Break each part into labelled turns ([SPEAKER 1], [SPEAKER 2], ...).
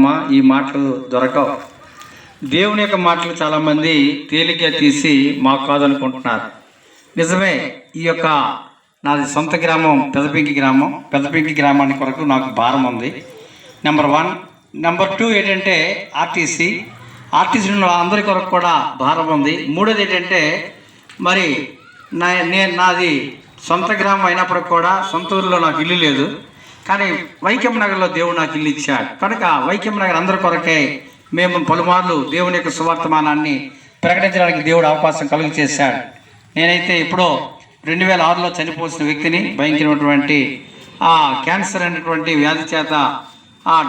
[SPEAKER 1] అమ్మా, ఈ మాటలు దొరకవు. దేవుని యొక్క మాటలు చాలామంది తేలిక తీసి మాకు కాదనుకుంటున్నారు. నిజమే, ఈ యొక్క నాది సొంత గ్రామం పెదపింకి గ్రామానికి కొరకు నాకు భారం ఉంది. నెంబర్ 1. నెంబర్ 2 ఏంటంటే ఆర్టీసీ ఉన్న అందరి కొరకు కూడా భారం ఉంది. మూడోది ఏంటంటే మరి నాది సొంత గ్రామం అయినప్పటికి కూడా సొంత ఊరిలో నాకు ఇల్లు లేదు, కానీ వైకెం నగర్లో దేవుడు నాకు ఇల్లు ఇచ్చాడు. కనుక వైకెం నగర్ అందరి కొరకే మేము పలుమార్లు దేవుని యొక్క సువర్తమానాన్ని ప్రకటించడానికి దేవుడు అవకాశం కలుగు చేశాడు. నేనైతే ఇప్పుడు 2006లో చనిపోసిన వ్యక్తిని. భయంకరమైనటువంటి క్యాన్సర్ అనేటువంటి వ్యాధి చేత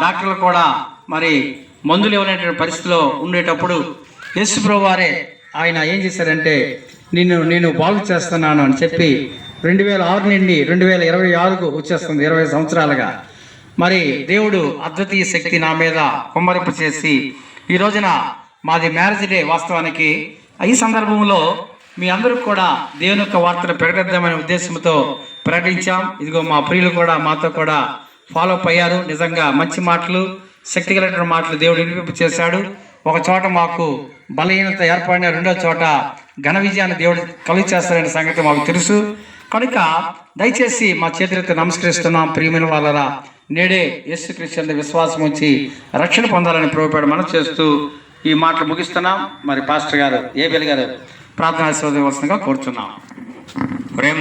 [SPEAKER 1] డాక్టర్లు కూడా మరి మందులు ఇవ్వలేనటువంటి పరిస్థితిలో ఉండేటప్పుడు యేసుప్రభువు వారే ఆయన ఏం చేశారంటే నేను బాగు చేస్తున్నాను అని చెప్పి 2006 నుండి 2026కు వచ్చేస్తుంది, 20 సంవత్సరాలుగా మరి దేవుడు అద్వితీయ శక్తి నా మీద కుమ్మరింపు చేసి ఈ రోజున మాది మ్యారేజ్ డే. వాస్తవానికి ఈ సందర్భంలో మీ అందరూ కూడా దేవుని యొక్క వార్తను ప్రకటిద్దామనే ఉద్దేశంతో ప్రకటించాం. ఇదిగో మా ప్రియులు కూడా మాతో కూడా ఫాలో అప్ అయ్యారు. నిజంగా మంచి మాటలు, శక్తి కలిగిన మాటలు దేవుడు వినిపింపు చేశాడు. ఒక చోట మాకు బలహీనత ఏర్పడిన, రెండో చోట ఘన విజయాన్ని దేవుడు కలుగు చేస్తారనే సంగతి మాకు తెలుసు. కనుక దయచేసి మా చేతులతో నమస్కరిస్తున్నాం. ప్రియమైన వాళ్ళరా, నేడే యేసుక్రీస్తు విశ్వాసం వచ్చి రక్షణ పొందాలని ప్రభువుపేట మనం చేస్తూ ఈ మాటలు ముగిస్తున్నాం. మరి పాస్టర్ గారు ఏబెల్ గారు ప్రార్థన ఆశీర్వదించవలసిందిగా కోరుతున్నాం.
[SPEAKER 2] ప్రేమ